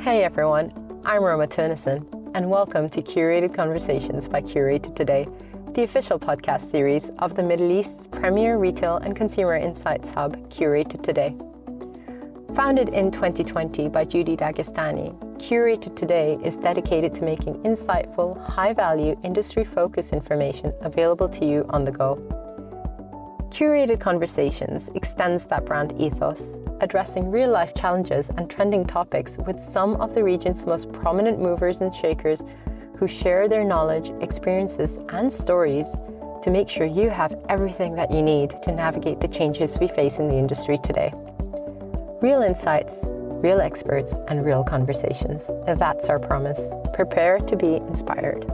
Hey everyone, I'm Rohma Theunissen, and welcome to Curated Conversations by Curated Today, the official podcast series of the Middle East's premier retail and consumer insights hub, Curated Today. Founded in 2020 by Judy Daghestani, Curated Today is dedicated to making insightful, high-value, industry-focused information available to you on the go. Curated Conversations extends that brand ethos, addressing real-life challenges and trending topics with some of the region's most prominent movers and shakers who share their knowledge, experiences, and stories to make sure you have everything that you need to navigate the changes we face in the industry today. Real insights, real experts, and real conversations. That's our promise. Prepare to be inspired.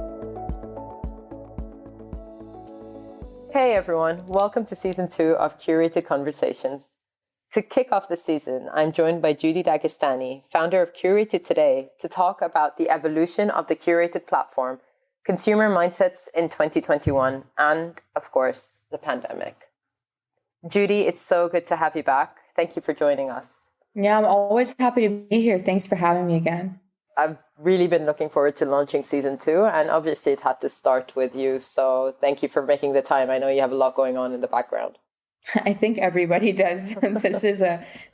Hey everyone, welcome to Season 2 of Curated Conversations. To kick off the season, I'm joined by Judy Daghestani, founder of Curated Today, to talk about the evolution of the curated platform, consumer mindsets in 2021, and, of course, the pandemic. Judy, it's so good to have you back. Thank you for joining us. Yeah, I'm always happy to be here. Thanks for having me again. I've really been looking forward to launching Season 2, and obviously it had to start with you, so thank you for making the time. I know you have a lot going on in the background. I think everybody does. This is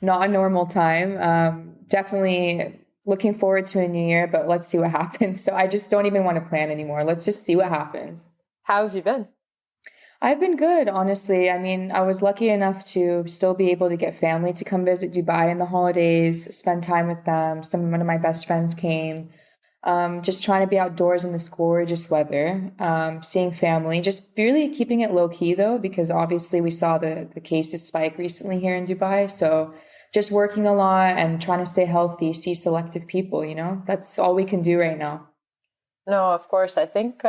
not a normal time. Definitely looking forward to a new year, but let's see what happens. So I just don't even want to plan anymore. Let's just see what happens. How have you been? I've been good, honestly. I mean, I was lucky enough to still be able to get family to come visit Dubai in the holidays, spend time with them. One of my best friends came. Just trying to be outdoors in this gorgeous weather, seeing family, just really keeping it low key though, because obviously we saw the cases spike recently here in Dubai. So just working a lot and trying to stay healthy, see selective people, that's all we can do right now. No, of course. I think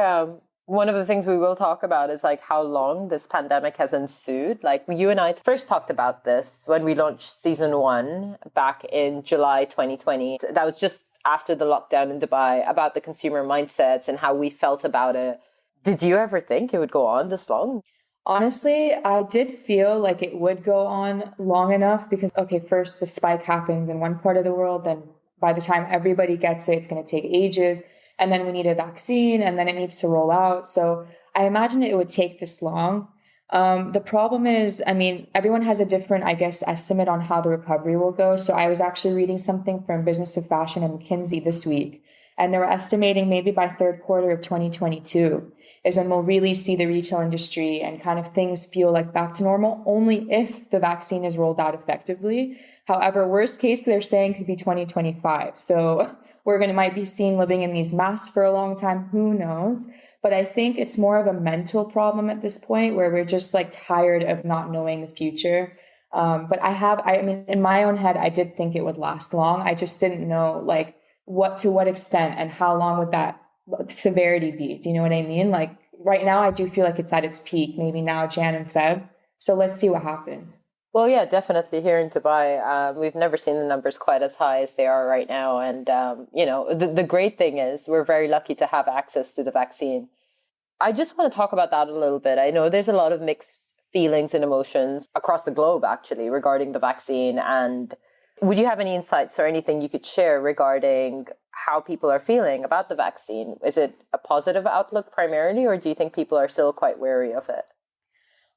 one of the things we will talk about is like how long this pandemic has ensued. Like you and I first talked about this when we launched Season 1 back in July 2020. That was just after the lockdown in Dubai, about the consumer mindsets and how we felt about it. Did you ever think it would go on this long? Honestly, I did feel like it would go on long enough because, first the spike happens in one part of the world, then by the time everybody gets it, it's going to take ages. And then we need a vaccine and then it needs to roll out. So I imagine it would take this long. The problem is, everyone has a different, estimate on how the recovery will go. So I was actually reading something from Business of Fashion and McKinsey this week, and they were estimating maybe by third quarter of 2022 is when we'll really see the retail industry and kind of things feel like back to normal, only if the vaccine is rolled out effectively. However, worst case, they're saying could be 2025. So might be seen living in these masks for a long time. Who knows? But I think it's more of a mental problem at this point where we're just like tired of not knowing the future. But in my own head, I did think it would last long. I just didn't know to what extent and how long would that severity be? Do you know what I mean? Like right now, I do feel like it's at its peak, maybe now Jan and Feb. So let's see what happens. Well, yeah, definitely here in Dubai, we've never seen the numbers quite as high as they are right now. And, the great thing is we're very lucky to have access to the vaccine. I just want to talk about that a little bit. I know there's a lot of mixed feelings and emotions across the globe, actually, regarding the vaccine. And would you have any insights or anything you could share regarding how people are feeling about the vaccine? Is it a positive outlook primarily, or do you think people are still quite wary of it?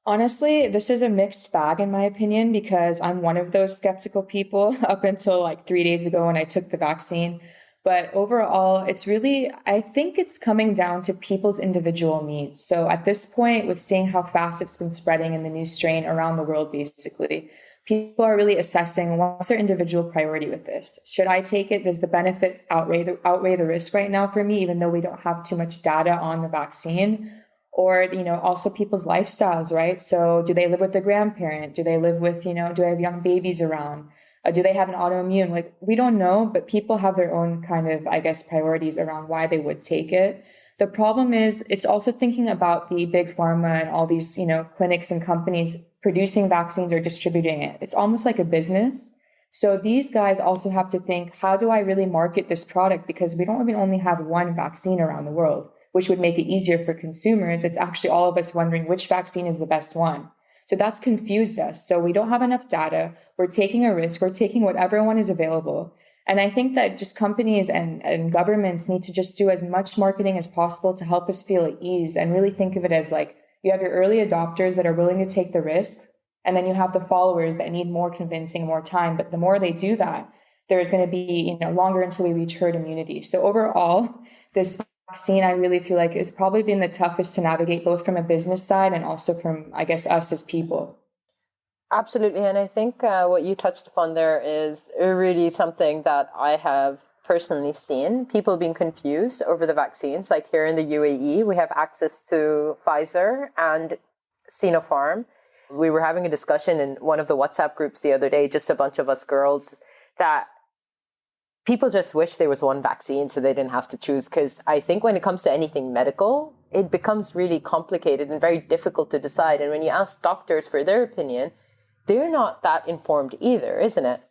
Honestly, this is a mixed bag in my opinion, because I'm one of those skeptical people up until 3 days ago when I took the vaccine. But overall, I think it's coming down to people's individual needs. So at this point, with seeing how fast it's been spreading in the new strain around the world, basically, people are really assessing what's their individual priority with this. Should I take it? Does the benefit outweigh the risk right now for me, even though we don't have too much data on the vaccine? Or, also people's lifestyles, right? So do they live with their grandparent? Do they live with, do they have young babies around? Do they have an autoimmune? We don't know, but people have their own kind of, priorities around why they would take it. The problem is it's also thinking about the big pharma and all these, clinics and companies producing vaccines or distributing it. It's almost like a business. So these guys also have to think, how do I really market this product? Because we don't even only have one vaccine around the world, which would make it easier for consumers. It's actually all of us wondering which vaccine is the best one. So that's confused us. So we don't have enough data. We're taking a risk. We're taking whatever one is available. And I think that just companies and governments need to just do as much marketing as possible to help us feel at ease, and really think of it as like, you have your early adopters that are willing to take the risk, and then you have the followers that need more convincing, more time. But the more they do that, there's going to be, longer until we reach herd immunity. So overall, this vaccine, I really feel like, has probably been the toughest to navigate, both from a business side and also from, I guess, us as people. Absolutely. And I think what you touched upon there is really something that I have personally seen, people being confused over the vaccines. Like here in the UAE, we have access to Pfizer and Sinopharm. We were having a discussion in one of the WhatsApp groups the other day, just a bunch of us girls, that people just wish there was one vaccine so they didn't have to choose. Because I think when it comes to anything medical, it becomes really complicated and very difficult to decide. And when you ask doctors for their opinion, they're not that informed either, isn't it?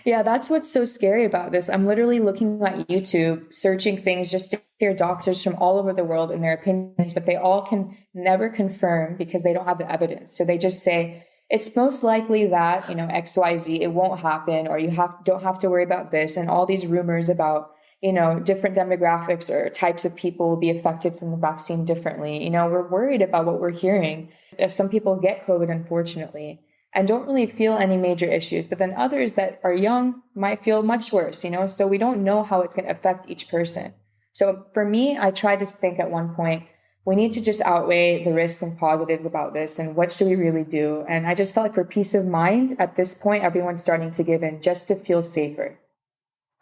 Yeah, that's what's so scary about this. I'm literally looking at YouTube, searching things just to hear doctors from all over the world and their opinions, but they all can never confirm because they don't have the evidence. So they just say, it's most likely that, XYZ, it won't happen, or you don't have to worry about this. And all these rumors about, different demographics or types of people will be affected from the vaccine differently. We're worried about what we're hearing. Some people get COVID, unfortunately, and don't really feel any major issues. But then others that are young might feel much worse, so we don't know how it's going to affect each person. So for me, I tried to think at one point, we need to just outweigh the risks and positives about this, and what should we really do? And I just felt like for peace of mind, at this point, everyone's starting to give in just to feel safer.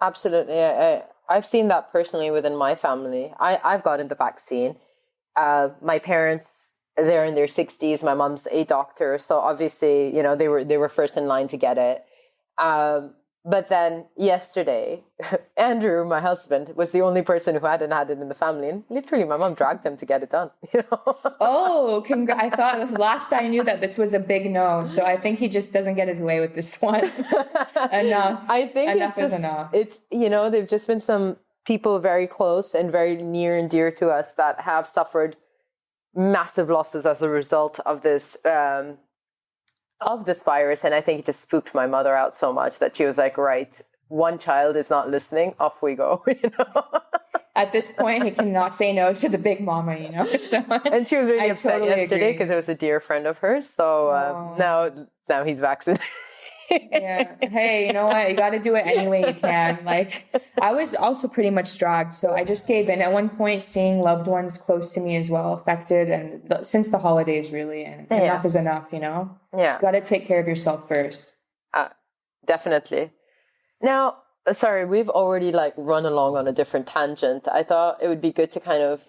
Absolutely. I've seen that personally within my family. I've gotten the vaccine. My parents, they're in their 60s. My mom's a doctor. So obviously, they were first in line to get it. But then yesterday, Andrew, my husband, was the only person who hadn't had it in the family. And literally, my mom dragged him to get it done. Oh, I thought last I knew that this was a big no. So I think he just doesn't get his way with this one. Enough. I think enough is enough. It's, there've just been some people very close and very near and dear to us that have suffered massive losses as a result of this virus. And I think it just spooked my mother out so much that she was like, right, one child is not listening, off we go. At this point, he cannot say no to the big mama, So, and she was really upset yesterday because it was a dear friend of hers. So now he's vaccinated. Yeah. Hey, you know what? You got to do it any way you can. Like, I was also pretty much dragged. So I just gave in at one point, seeing loved ones close to me as well affected. And since the holidays, really, and enough is enough, Yeah. You got to take care of yourself first. Definitely. Now, sorry, we've already run along on a different tangent. I thought it would be good to kind of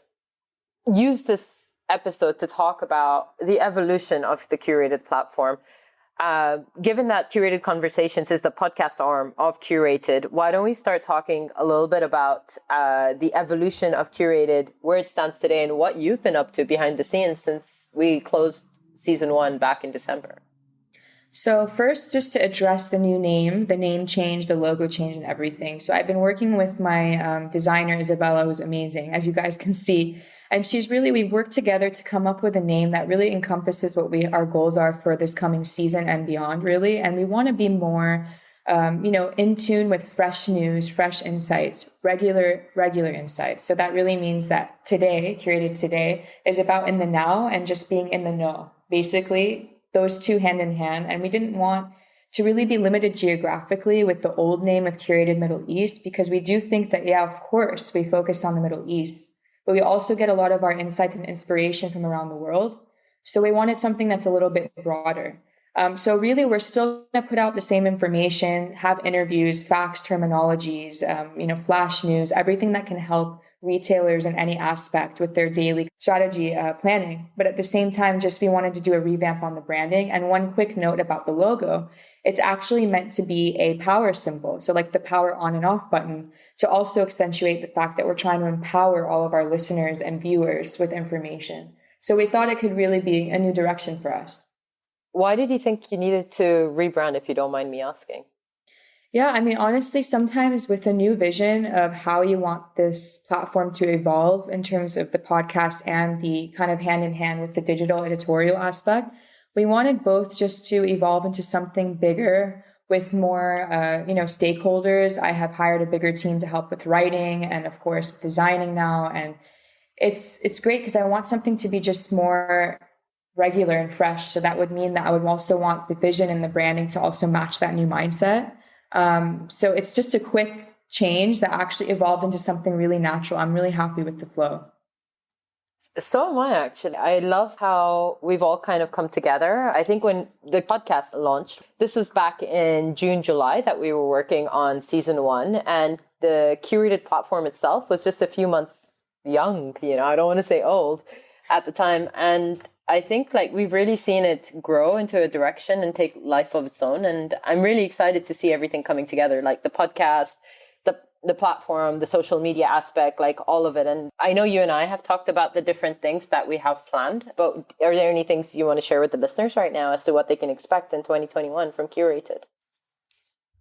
use this episode to talk about the evolution of the curated platform. Given that Curated Conversations is the podcast arm of Curated, why don't we start talking a little bit about the evolution of Curated, where it stands today, and what you've been up to behind the scenes since we closed season 1 back in December? So first, just to address the name change, the logo change, and everything. So I've been working with my designer, Isabella, who's amazing, as you guys can see. And we've worked together to come up with a name that really encompasses what our goals are for this coming season and beyond, really. And we want to be more, in tune with fresh news, fresh insights, regular insights. So that really means that today, Curated Today, is about in the now and just being in the know. Basically, those two hand in hand. And we didn't want to really be limited geographically with the old name of Curated Middle East, because we do think that, of course, we focus on the Middle East. But we also get a lot of our insights and inspiration from around the world. So we wanted something that's a little bit broader. So really, we're still going to put out the same information, have interviews, facts, terminologies, flash news, everything that can help retailers in any aspect with their daily strategy planning. But at the same time, we wanted to do a revamp on the branding. And one quick note about the logo, it's actually meant to be a power symbol. So like the power on and off button, to also accentuate the fact that we're trying to empower all of our listeners and viewers with information. So we thought it could really be a new direction for us. Why did you think you needed to rebrand, if you don't mind me asking? Yeah, I mean, honestly, sometimes with a new vision of how you want this platform to evolve in terms of the podcast and the kind of hand in hand with the digital editorial aspect, we wanted both just to evolve into something bigger, with more, stakeholders. I have hired a bigger team to help with writing and of course designing now. And it's great because I want something to be just more regular and fresh. So that would mean that I would also want the vision and the branding to also match that new mindset. So it's just a quick change that actually evolved into something really natural. I'm really happy with the flow. So am I, actually. I love how we've all kind of come together. I think when the podcast launched, this was back in June, July that we were working on season 1, and the curated platform itself was just a few months young, I don't want to say old at the time. And I think we've really seen it grow into a direction and take life of its own. And I'm really excited to see everything coming together, like the podcast, the platform, the social media aspect, all of it. And I know you and I have talked about the different things that we have planned, but are there any things you want to share with the listeners right now as to what they can expect in 2021 from Curated?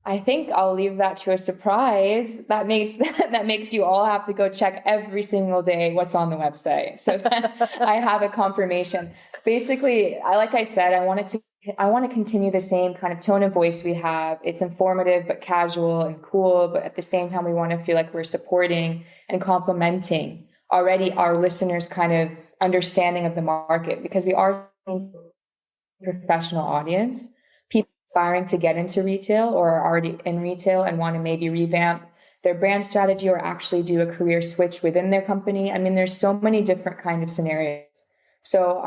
I think I'll leave that to a surprise. That makes you all have to go check every single day what's on the website, so that I have a confirmation. Basically, like I said, I want to continue the same kind of tone of voice we have. It's informative but casual and cool, but at the same time, we want to feel like we're supporting and complementing already our listeners' kind of understanding of the market, because we are a professional audience. Aspiring to get into retail or are already in retail and want to maybe revamp their brand strategy or actually do a career switch within their company. I mean, there's so many different kind of scenarios. So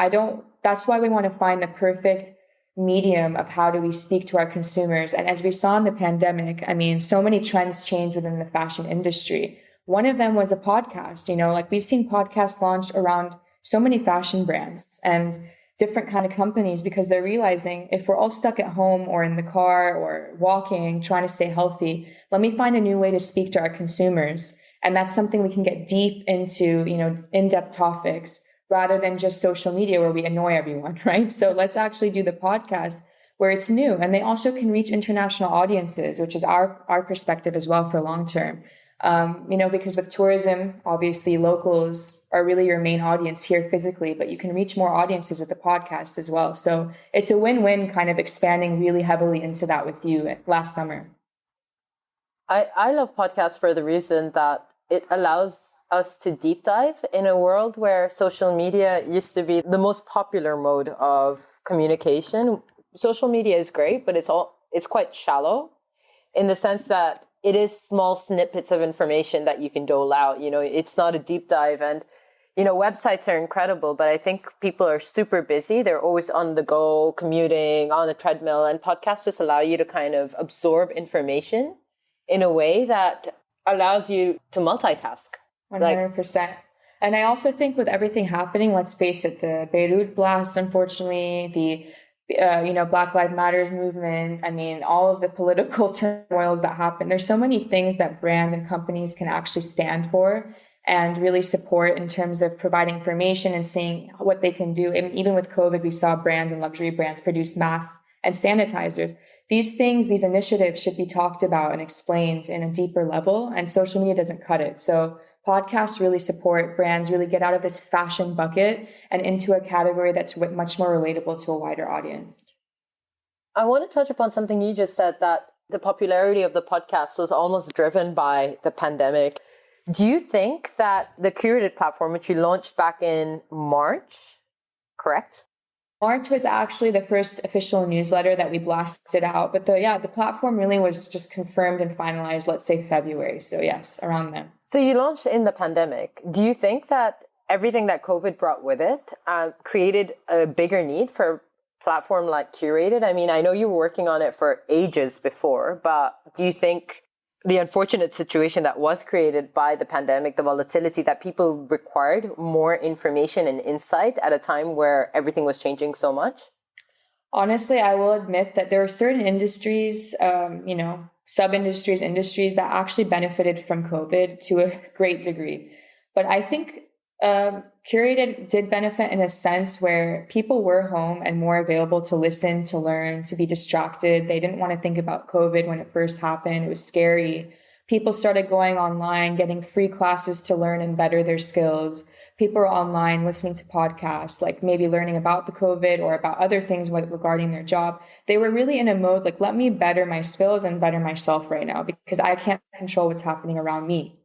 that's why we want to find the perfect medium of how do we speak to our consumers. And as we saw in the pandemic, I mean, so many trends changed within the fashion industry. One of them was a podcast, we've seen podcasts launched around so many fashion brands and different kind of companies, because they're realizing if we're all stuck at home or in the car or walking, trying to stay healthy, let me find a new way to speak to our consumers. And that's something we can get deep into, in-depth topics rather than just social media where we annoy everyone, right? So let's actually do the podcast where it's new. And they also can reach international audiences, which is our perspective as well for long term. Because with tourism, obviously locals are really your main audience here physically, but you can reach more audiences with the podcast as well. So it's a win-win, kind of expanding really heavily into that with you last summer. I love podcasts for the reason that it allows us to deep dive in a world where social media used to be the most popular mode of communication. Social media is great, but it's quite shallow in the sense that it is small snippets of information that you can dole out. It's not a deep dive. And, websites are incredible, but I think people are super busy. They're always on the go, commuting, on a treadmill. And podcasts just allow you to kind of absorb information in a way that allows you to multitask. 100%. And I also think with everything happening, let's face it, the Beirut blast, unfortunately, the Black Lives Matters movement. I mean, all of the political turmoils that happen. There's so many things that brands and companies can actually stand for and really support in terms of providing information and seeing what they can do. And even with COVID, we saw brands and luxury brands produce masks and sanitizers. These initiatives should be talked about and explained in a deeper level, and social media doesn't cut it. So podcasts really support brands really get out of this fashion bucket and into a category that's much more relatable to a wider audience. I want to touch upon something you just said, that the popularity of the podcast was almost driven by the pandemic. Do you think that the Curated platform, which you launched back in March, correct? March was actually the first official newsletter that we blasted out. But the platform really was just confirmed and finalized, let's say February. So yes, around then. So you launched in the pandemic. Do you think that everything that COVID brought with it created a bigger need for a platform like Curated? I mean, I know you were working on it for ages before, but do you think the unfortunate situation that was created by the pandemic, the volatility, that people required more information and insight at a time where everything was changing so much? Honestly, I will admit that there are certain industries, sub-industries, industries that actually benefited from COVID to a great degree. But I think Curated did benefit in a sense where people were home and more available to listen, to learn, to be distracted. They didn't want to think about COVID when it first happened. It was scary. People started going online, getting free classes to learn and better their skills. People are online listening to podcasts, like maybe learning about the COVID or about other things regarding their job. They were really in a mode like, let me better my skills and better myself right now because I can't control what's happening around me.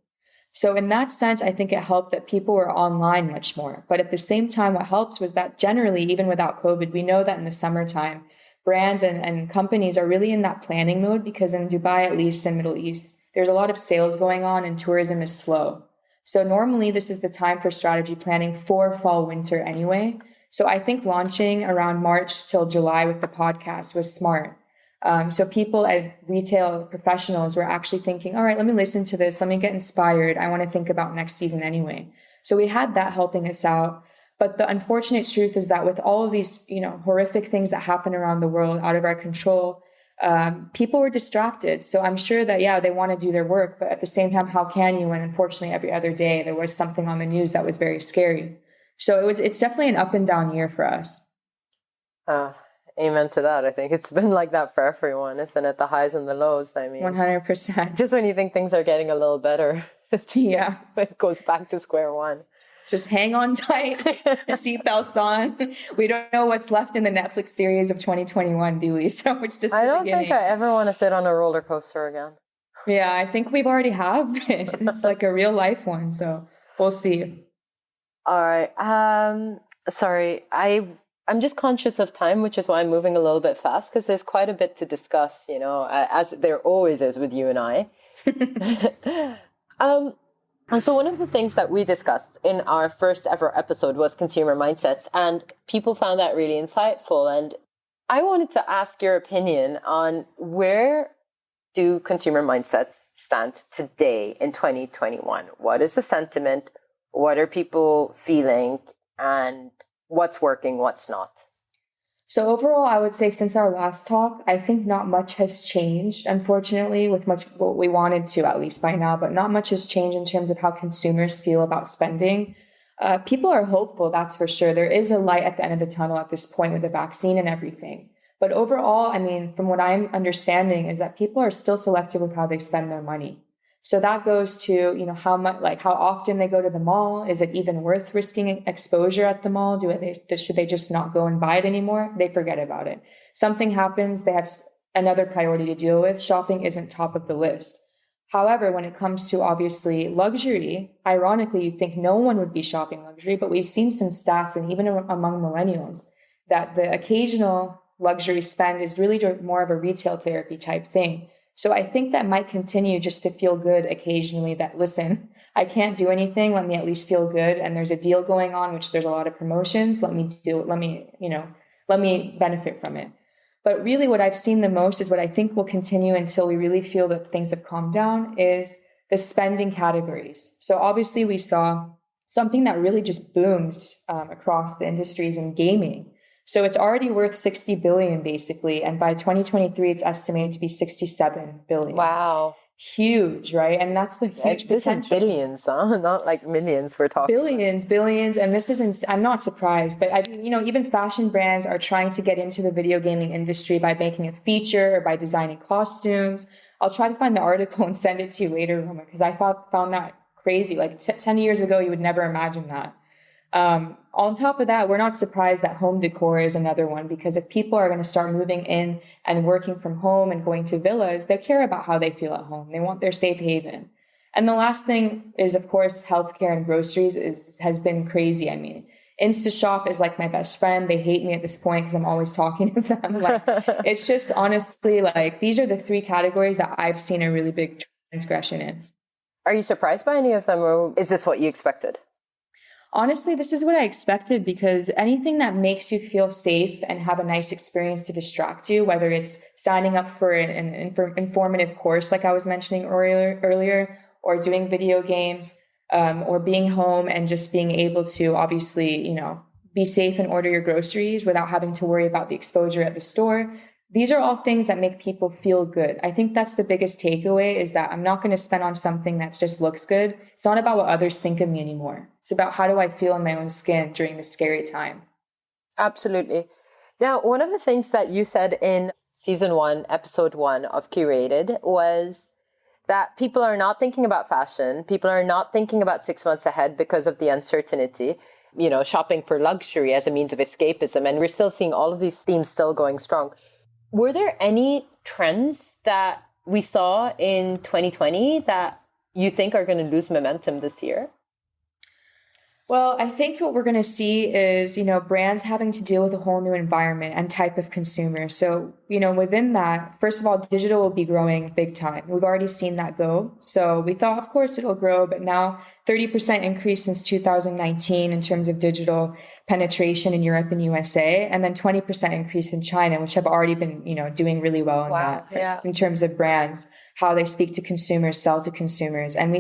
So in that sense, I think it helped that people were online much more. But at the same time, what helps was that generally, even without COVID, we know that in the summertime, brands and companies are really in that planning mode because in Dubai, at least in Middle East, there's a lot of sales going on and tourism is slow. So normally this is the time for strategy planning for fall, winter anyway. So I think launching around March till July with the podcast was smart. So people at retail professionals were actually thinking, all right, let me listen to this. Let me get inspired. I want to think about next season anyway. So we had that helping us out. But the unfortunate truth is that with all of these, horrific things that happen around the world out of our control, people were distracted. So I'm sure that, they want to do their work, but at the same time, how can you when unfortunately every other day there was something on the news that was very scary. So it's definitely an up and down year for us. Amen to that. I think it's been like that for everyone, isn't it? The highs and the lows. I mean, 100%. Just when you think things are getting a little better, it goes back to square one. Just hang on tight, seatbelts on. We don't know what's left in the Netflix series of 2021, do we? So it's just I don't think I ever want to sit on a roller coaster again. Yeah, I think we've already have been. It's like a real life one. So we'll see. All right. Sorry, I'm just conscious of time, which is why I'm moving a little bit fast because there's quite a bit to discuss, as there always is with you and I. So one of the things that we discussed in our first ever episode was consumer mindsets, and people found that really insightful. And I wanted to ask your opinion on where do consumer mindsets stand today in 2021? What is the sentiment? What are people feeling? And what's working, what's not? So overall, I would say since our last talk, I think not much has changed, unfortunately, with much what we wanted to, at least by now, but not much has changed in terms of how consumers feel about spending. People are hopeful, that's for sure. There is a light at the end of the tunnel at this point with the vaccine and everything. But overall, I mean, from what I'm understanding is that people are still selective with how they spend their money. So that goes to, how much, like how often they go to the mall. Is it even worth risking exposure at the mall? Should they just not go and buy it anymore? They forget about it. Something happens, they have another priority to deal with. Shopping isn't top of the list. However, when it comes to obviously luxury, ironically, you'd think no one would be shopping luxury, but we've seen some stats, and even among millennials, that the occasional luxury spend is really more of a retail therapy type thing. So I think that might continue just to feel good occasionally that, listen, I can't do anything. Let me at least feel good. And there's a deal going on, which there's a lot of promotions. Let me benefit from it. But really what I've seen the most is what I think will continue until we really feel that things have calmed down is the spending categories. So obviously we saw something that really just boomed across the industries in gaming. So it's already worth 60 billion basically. And by 2023, it's estimated to be 67 billion. Wow. Huge, right? And that's the huge potential. This is billions, huh? Not like millions we're talking Billions. And this isn't, I'm not surprised, but even fashion brands are trying to get into the video gaming industry by making a feature or by designing costumes. I'll try to find the article and send it to you later, Rohma, because I found that crazy. Like 10 years ago, you would never imagine that. On top of that, we're not surprised that home decor is another one, because if people are going to start moving in and working from home and going to villas, they care about how they feel at home. They want their safe haven. And the last thing is, of course, healthcare and groceries has been crazy. I mean, InstaShop is like my best friend. They hate me at this point because I'm always talking to them. Like, it's just honestly like these are the three categories that I've seen a really big transgression in. Are you surprised by any of them, or is this what you expected? Honestly, this is what I expected, because anything that makes you feel safe and have a nice experience to distract you, whether it's signing up for an informative course like I was mentioning earlier, or doing video games, or being home and just being able to obviously, be safe and order your groceries without having to worry about the exposure at the store. These are all things that make people feel good. I think that's the biggest takeaway, is that I'm not going to spend on something that just looks good. It's not about what others think of me anymore. It's about how do I feel in my own skin during this scary time. Absolutely. Now, one of the things that you said in season 1, episode 1 of Curated was that people are not thinking about fashion. People are not thinking about 6 months ahead because of the uncertainty, shopping for luxury as a means of escapism. And we're still seeing all of these themes still going strong. Were there any trends that we saw in 2020 that you think are going to lose momentum this year? Well, I think what we're going to see is, brands having to deal with a whole new environment and type of consumer. So, within that, first of all, digital will be growing big time. We've already seen that go. So we thought, of course, it'll grow, but now 30% increase since 2019 in terms of digital penetration in Europe and USA, and then 20% increase in China, which have already been, doing really well in terms of brands, how they speak to consumers, sell to consumers. And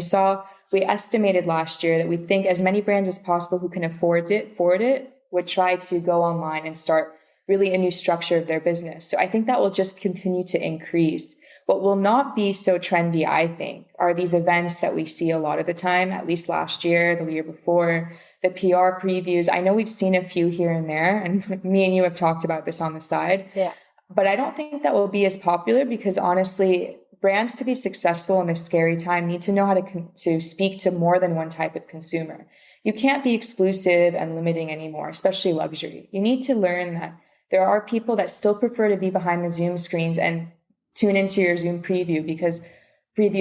we estimated last year that we think as many brands as possible who can afford it would try to go online and start really a new structure of their business. So I think that will just continue to increase. What will not be so trendy, I think, are these events that we see a lot of the time, at least last year, the year before, the PR previews. I know we've seen a few here and there, and me and you have talked about this on the side. Yeah. But I don't think that will be as popular because honestly, brands to be successful in this scary time need to know how to speak to more than one type of consumer. You can't be exclusive and limiting anymore, especially luxury. You need to learn that there are people that still prefer to be behind the Zoom screens and tune into your Zoom preview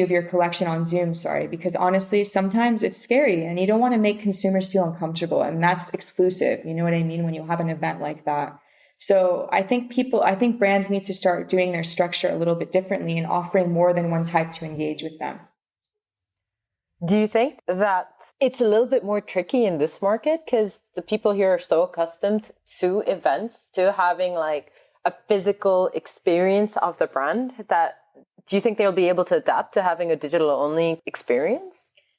of your collection on Zoom, because honestly, sometimes it's scary and you don't want to make consumers feel uncomfortable. And that's exclusive. You know what I mean? When you have an event like that. So I think brands need to start doing their structure a little bit differently and offering more than one type to engage with them. Do you think that it's a little bit more tricky in this market because the people here are so accustomed to events, to having like a physical experience of the brand, that do you think they'll be able to adapt to having a digital only experience?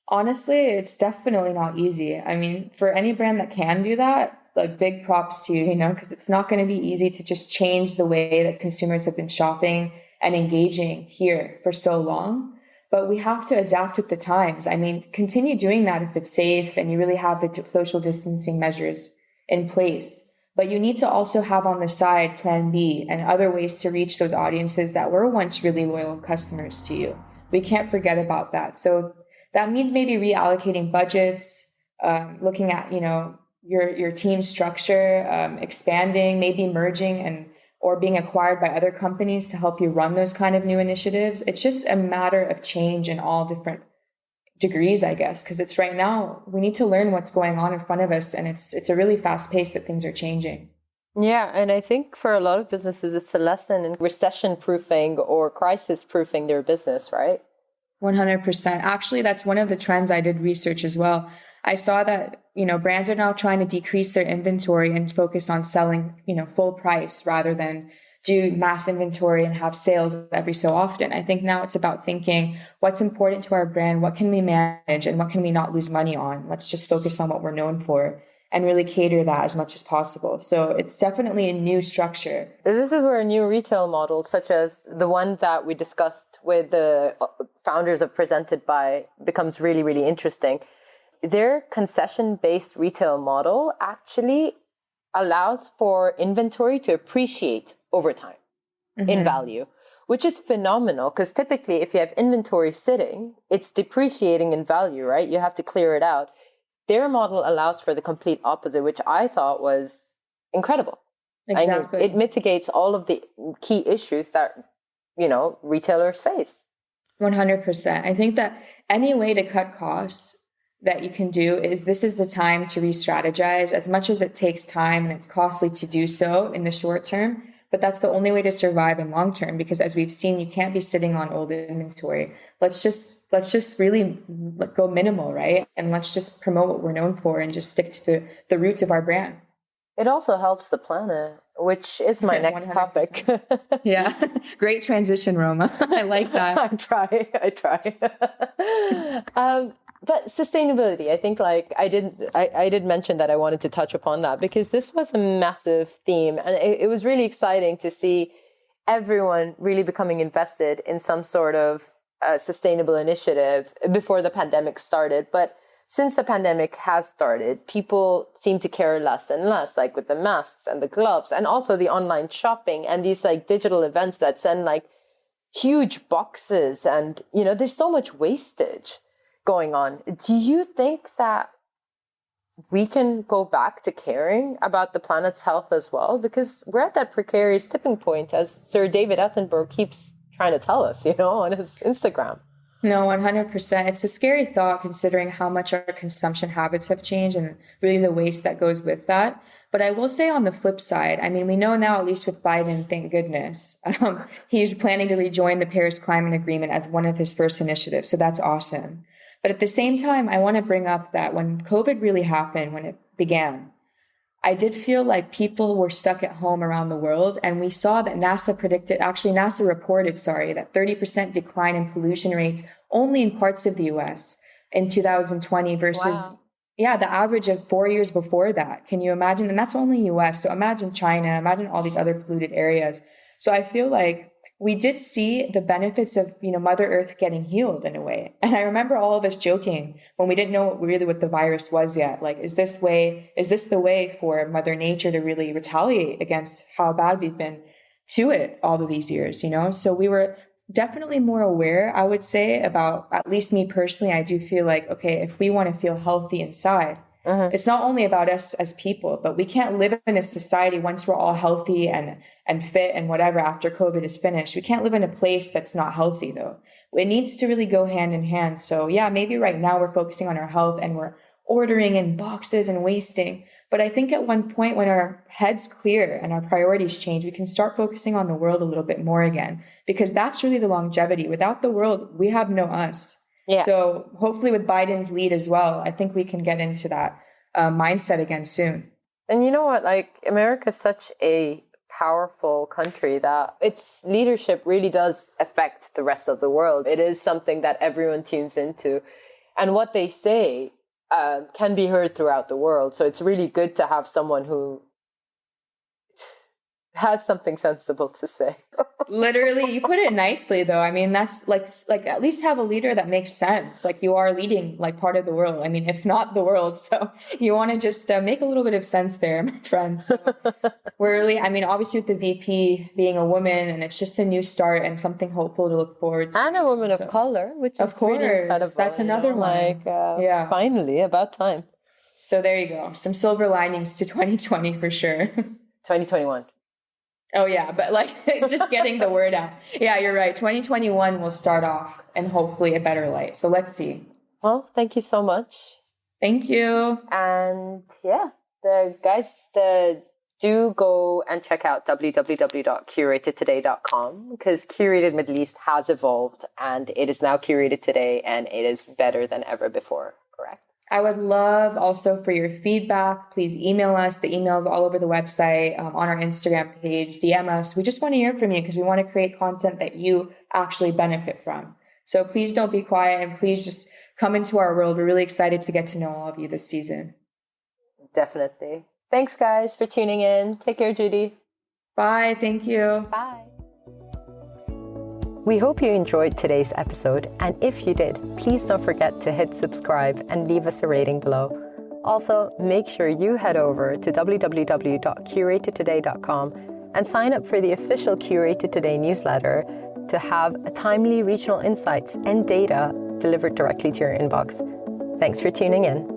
Honestly, it's definitely not easy. I mean, for any brand that can do that, like big props to you, because it's not going to be easy to just change the way that consumers have been shopping and engaging here for so long. But we have to adapt with the times. I mean, continue doing that if it's safe and you really have the social distancing measures in place. But you need to also have on the side plan B and other ways to reach those audiences that were once really loyal customers to you. We can't forget about that. So that means maybe reallocating budgets, looking at, your team structure, expanding, maybe merging or being acquired by other companies to help you run those kind of new initiatives. It's just a matter of change in all different degrees, I guess, because it's right now we need to learn what's going on in front of us, and it's a really fast pace that things are changing. Yeah, and I think for a lot of businesses, it's a lesson in recession proofing or crisis proofing their business, right? 100%. Actually, that's one of the trends I did research as well. I saw that, brands are now trying to decrease their inventory and focus on selling, full price rather than do mass inventory and have sales every so often. I think now it's about thinking what's important to our brand, what can we manage and what can we not lose money on? Let's just focus on what we're known for and really cater that as much as possible. So it's definitely a new structure. This is where a new retail model, such as the one that we discussed with the founders of Presented By, becomes really, really interesting. Their concession-based retail model actually allows for inventory to appreciate over time in value, which is phenomenal because typically if you have inventory sitting, it's depreciating in value, right? You have to clear it out. Their model allows for the complete opposite, which I thought was incredible. Exactly. I mean, it mitigates all of the key issues that, retailers face. 100%. I think that any way to cut costs that you can do this is the time to re-strategize as much as it takes time and it's costly to do so in the short term. But that's the only way to survive in long term, because as we've seen, you can't be sitting on old inventory. Let's just really go minimal, right? And let's just promote what we're known for and just stick to the roots of our brand. It also helps the planet, which is my next 100%. Topic. Yeah. Great transition, Rohma. I like that. I try. But sustainability, I think I did mention that I wanted to touch upon that because this was a massive theme and it was really exciting to see everyone really becoming invested in some sort of sustainable initiative before the pandemic started. But since the pandemic has started, people seem to care less and less, like with the masks and the gloves and also the online shopping and these digital events that send huge boxes and, there's so much wastage going on. Do you think that we can go back to caring about the planet's health as well? Because we're at that precarious tipping point, as Sir David Attenborough keeps trying to tell us, on his Instagram. No, 100%. It's a scary thought considering how much our consumption habits have changed and really the waste that goes with that. But I will say on the flip side, I mean, we know now, at least with Biden, thank goodness, he's planning to rejoin the Paris Climate Agreement as one of his first initiatives. So that's awesome. But at the same time, I want to bring up that when COVID really happened, when it began, I did feel like people were stuck at home around the world. And we saw that NASA reported, that 30% decline in pollution rates only in parts of the US in 2020 versus, the average of 4 years before that. Can you imagine? And that's only US. So imagine China, imagine all these other polluted areas. So I feel like we did see the benefits of, Mother Earth getting healed in a way. And I remember all of us joking when we didn't know what the virus was yet. Like, is this the way for Mother Nature to really retaliate against how bad we've been to it all of these years, So we were definitely more aware, I would say, about, at least me personally, I do feel like, okay, if we want to feel healthy inside, it's not only about us as people, but we can't live in a society once we're all healthy and fit and whatever after COVID is finished. We can't live in a place that's not healthy though. It needs to really go hand in hand. So yeah, maybe right now we're focusing on our health and we're ordering in boxes and wasting. But I think at one point when our heads clear and our priorities change, we can start focusing on the world a little bit more again, because that's really the longevity. Without the world, we have no us. Yeah. So hopefully with Biden's lead as well, I think we can get into that mindset again soon. And you know what? Like, America is such a powerful country that its leadership really does affect the rest of the world. It is something that everyone tunes into. And what they say can be heard throughout the world. So it's really good to have someone who has something sensible to say. Literally, you put it nicely, though. I mean, that's like at least have a leader that makes sense. Like, you are leading like part of the world. I mean, if not the world. So you want to just make a little bit of sense there, my friend. So we're really, I mean, obviously with the VP being a woman, and it's just a new start and something hopeful to look forward to. And a woman of color, which is of course, really incredible. That's another one. Finally, about time. So there you go. Some silver linings to 2020 for sure. 2021. Oh, yeah. But just getting the word out. Yeah, you're right. 2021 will start off and hopefully a better light. So let's see. Well, thank you so much. Thank you. And do go and check out www.curatedtoday.com, because Curated Middle East has evolved and it is now Curated Today and it is better than ever before. Correct. I would love also for your feedback. Please email us. The email is all over the website, on our Instagram page. DM us. We just want to hear from you because we want to create content that you actually benefit from. So please don't be quiet and please just come into our world. We're really excited to get to know all of you this season. Definitely. Thanks, guys, for tuning in. Take care, Judy. Bye. Thank you. Bye. We hope you enjoyed today's episode, and if you did, please don't forget to hit subscribe and leave us a rating below. Also, make sure you head over to www.curatedtoday.com and sign up for the official Curated Today newsletter to have timely regional insights and data delivered directly to your inbox. Thanks for tuning in.